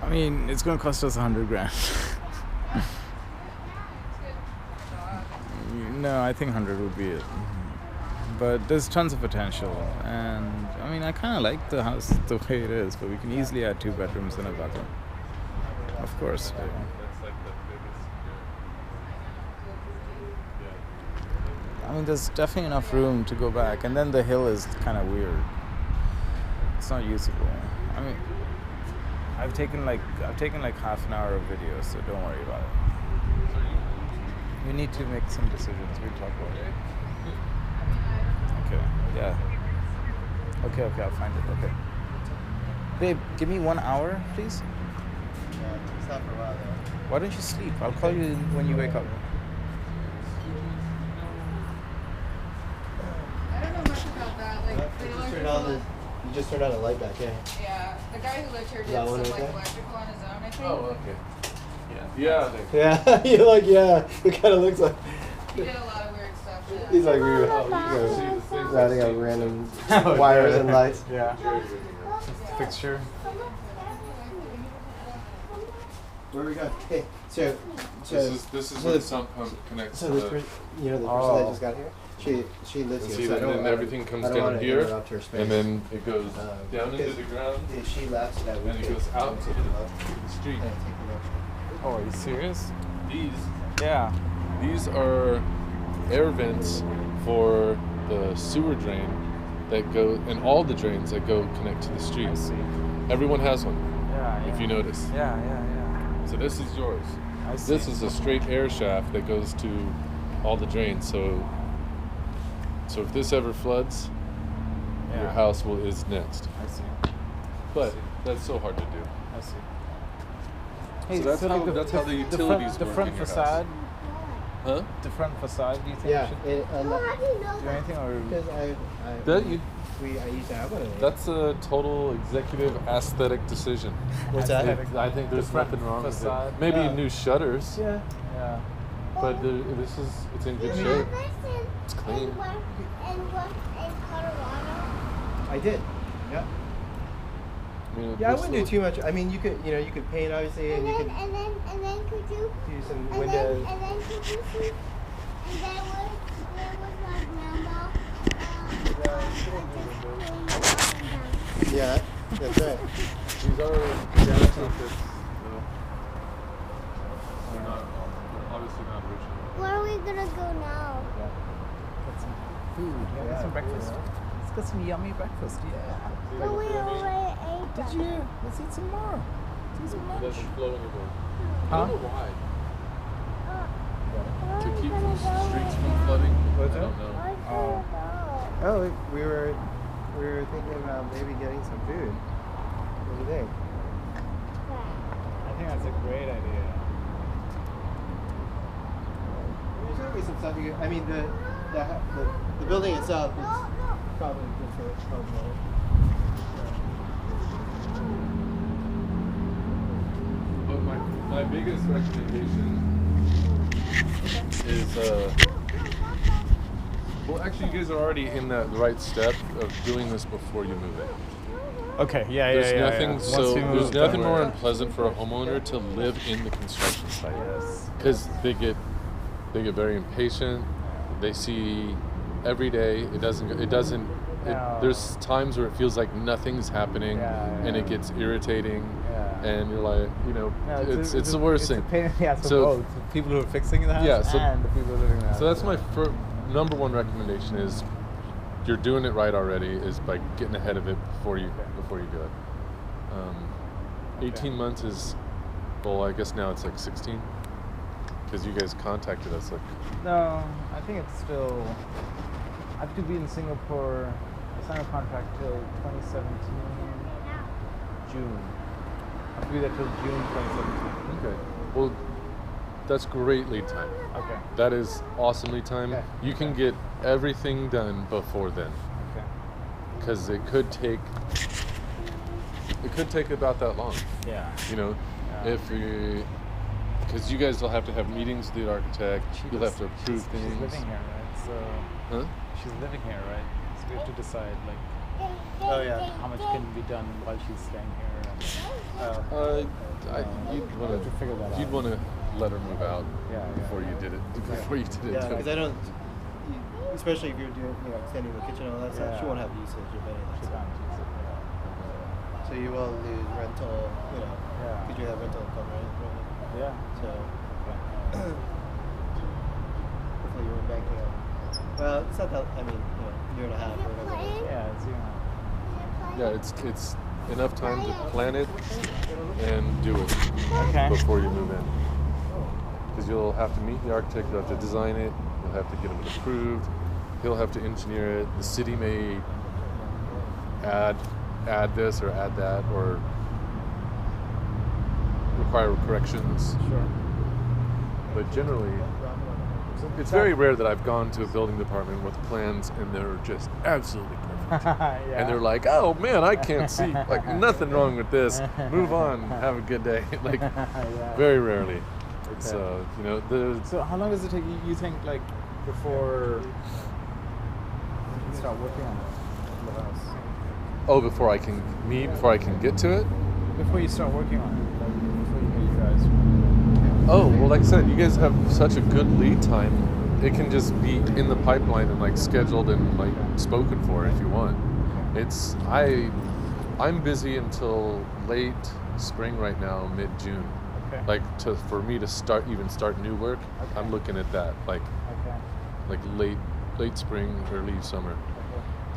I mean, it's going to cost us 100 grand. No, I think 100 would be it. But there's tons of potential, and I mean, I kind of like the house the way it is, but we can easily add 2 bedrooms and a bathroom. Of course. I mean, there's definitely enough room to go back, and then the hill is kind of weird. It's not usable. I mean, I've taken like half an hour of video, so don't worry about it. We need to make some decisions. We'll talk about it. Okay. Yeah. Okay. I'll find it. Okay. Babe, give me 1 hour, please. Yeah, it's not for a while though. Why don't you sleep? I'll call you when you wake up. I don't know much about that. Like, You just turned on the light back, yeah. yeah, the guy who lived here did That some one like right there? electrical on his own, I think. Oh, okay. Yeah. Yeah, you're like, yeah. It kind of looks like. He did a lot of weird stuff. Yeah. He's like routing out random wires and lights. Yeah. Fixture. Where we go? Hey, so This is where the sump pump connects so to the the... person that just got here, she lives And here. see, So I and don't- then I don't- everything comes I don't down wanna here, interrupt her space. and then it goes down into because the ground, if she left, so that we and it could goes out to take them up the street. and take them up. Oh, are you serious? These Yeah. are air vents for the sewer drain that go, and all the drains that go connect to the street. I see. Everyone has one, Yeah. if you notice. Yeah. So this is yours. I see. This is a straight air shaft that goes to all the drains. So if this ever floods, Yeah. your house is next. I see. But that's so hard to do. I see. So that's how the utilities the work front in your house. facade. Huh? The front facade. Do you think Yeah, we should do anything, or because I used to have one of those. That's a total executive aesthetic decision. What's that? Aesthetic. I think there's The front nothing wrong with facade. it. Maybe Yeah. new shutters, Yeah. Yeah. but it's in good shape. It's clean. I did. Yeah. I mean, Yeah, I this wouldn't do little- too much. I mean, you could paint obviously, and you could and then could you do some and windows. then could you see and there was like grandma Yeah, that's right. These are retrofits, though. They're not, obviously not original. where are we gonna go now? Get some food. Yeah, get some breakfast. Let's get some yummy breakfast. Yeah. But we already ate Did them. you? Let's eat some more. Let's eat some It lunch. doesn't flow anymore. I Huh? don't know why. Where To are we keep gonna the go streets right from now? flooding? What's I that? don't know. Where's gonna go? Oh, we were thinking about maybe getting some food. What do you think? I think that's a great idea. There's gonna be some stuff you could, I mean, the building itself is probably good for homeowners. But my biggest recommendation is well, actually, you guys are already in that right step of doing this before you move in. Okay. Yeah. There's yeah. nothing Once so you move, there's nothing then more we're- unpleasant for a homeowner to live in the construction site Yes. because they get very impatient. They see every day. No. There's times where it feels like nothing's happening, Yeah, and yeah. it gets irritating, Yeah. and you're like, No, it's the worst it's thing. A pain in the ass for So- both the people who are fixing the house Yeah, so- and the people living in the house. So that's my number one recommendation is you're doing it right already is by getting ahead of it before you do it. 18 months is, well, I guess now it's like 16 because you guys contacted us like No, I think it's still. I have to be in Singapore. I signed a contract till 2017 June. I have to be there till June 2017. okay. Well, that's great lead time. Okay. That is awesome lead time. Okay. You can get everything done before then Okay. because it could take about that long. Yeah. You know, Yeah. because you guys will have to have meetings with the architect. You'll have to approve She's things. living here, right? So Huh? she's living here, right? So we have to decide, like, Oh yeah. How much can be done while she's staying here? Oh. You'd want to let her move out Yeah, before you did it. Before you did it. Yeah, to her. because I don't. Especially if you're doing, extending the kitchen and all that stuff, she Yeah. won't have usage of any of that She stuff. can't use it, yeah. So you will lose rental, Yeah. because you have rental income, right? Yeah. So Okay. hopefully you were banking on. Well, it's not that. I mean, year and a half or whatever. it is. Yeah, it's, Yeah, it's enough time to plan it and do it Okay. before you move in. Because you'll have to meet the architect, you'll have to design it, you'll have to get it approved, he'll have to engineer it. The city may add this or add that or require corrections. Sure. But generally, it's very rare that I've gone to a building department with plans and they're just absolutely perfect. Yeah. And they're like, oh man, I can't see like nothing wrong with this. Move on, have a good day. Like Yeah. very rarely. Okay. So the So how long does it take you think, like, before you start working on the house? before I can get to it. Before you start working on it, like before you get you guys. Oh well, like I said, you guys have such a good lead time. It can just be in the pipeline and like scheduled and like spoken for if you want. It's I'm busy until late spring right now, mid-June. Okay. Like for me to start new work, Okay. I'm looking at that like Okay. late spring, early summer. Okay.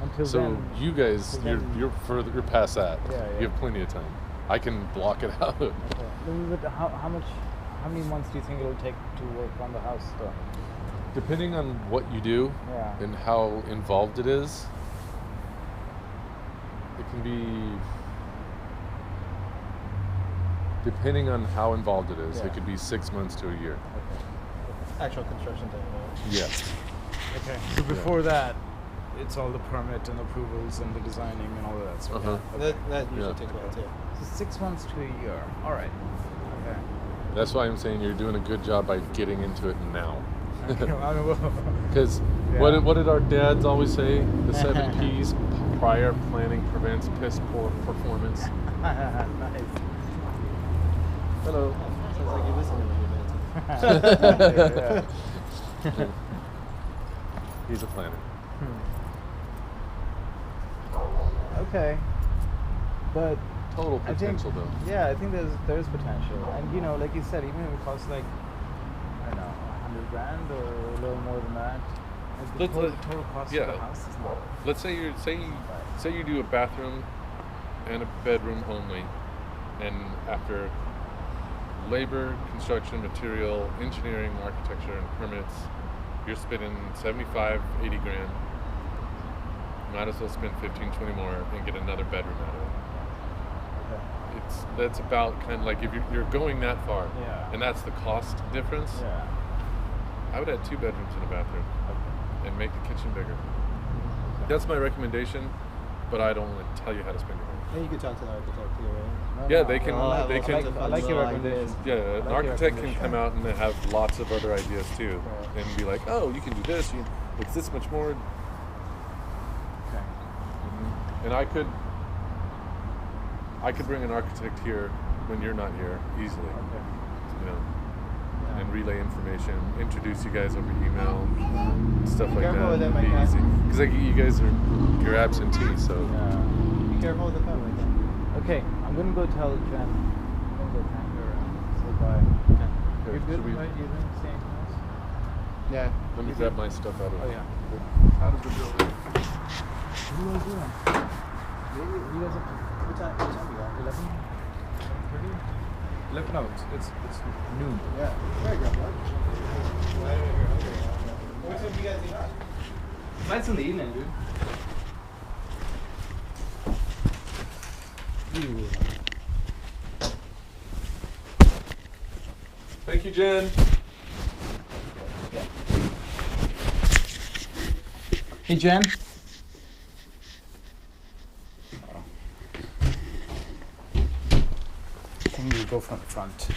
Until So then, you guys, you're past that. Yeah, yeah. You have plenty of time. I can block it out. Okay. But how many months do you think it'll take to work on the house though? Depending on what you do Yeah. and how involved it is, it can be. Depending on how involved it is, Yeah. it could be 6 months to a year. Okay. Actual construction time, right? Yes. Okay. So before that, it's all the permit and approvals and the designing and all of that stuff. Uh-huh. That usually Yeah. takes a while too. So 6 months to a year. All right. Okay. That's why I'm saying you're doing a good job by getting into it now. Okay, I mean, well, Because Yeah. what did our dads always say? The 7 P's: prior planning prevents piss poor performance. nice. Hello. Sounds like you listen to me, man. Yeah. He's a planner. Okay. But Total I think, potential though. yeah, I think there's potential, and like you said, even if it costs like, I don't know, $100,000 or a little more than that, like the total cost of yeah. the house is not. Let's say you do a bathroom and a bedroom only, and after labor, construction, material, engineering, architecture, and permits, you're spending 75, 80 grand. Might as well spend 15, 20 more and get another bedroom out of it. That's about kind of like if you're going that far, Yeah. and that's the cost difference. Yeah. I would add 2 bedrooms and a bathroom and make the kitchen bigger. That's my recommendation, but I don't want to tell you how to spend your money. And you could talk to the architect too, right? Yeah, they can. I'll have They all can. kinds of I like your fun recommendation. ideas. Yeah, I an like your architect can recommendation. come out and they have lots of other ideas too, Right. and be like, "Oh, you can do this. It's this much more." Okay. And I could bring an architect here when you're not here easily, Okay. you know, and relay information, introduce you guys over email, stuff Be like careful that. with that, It'd be Mike. easy because like you guys you're absentee, so Yeah. Be careful with the phone like that. Okay, I'm gonna go tell Jen. I'm gonna go thank her and say bye. Okay, You're good, should we- right? You didn't say anything else? Yeah. let me grab my stuff out of Oh yeah. out of the building. What are you guys doing? You guys up to what time we got? 11? 11:30? 11? No, it's noon. Yeah. Very good. What time do you guys eat? That's in the evening, dude. Thank you, Jen. Hey, Jen. I think we go from the front.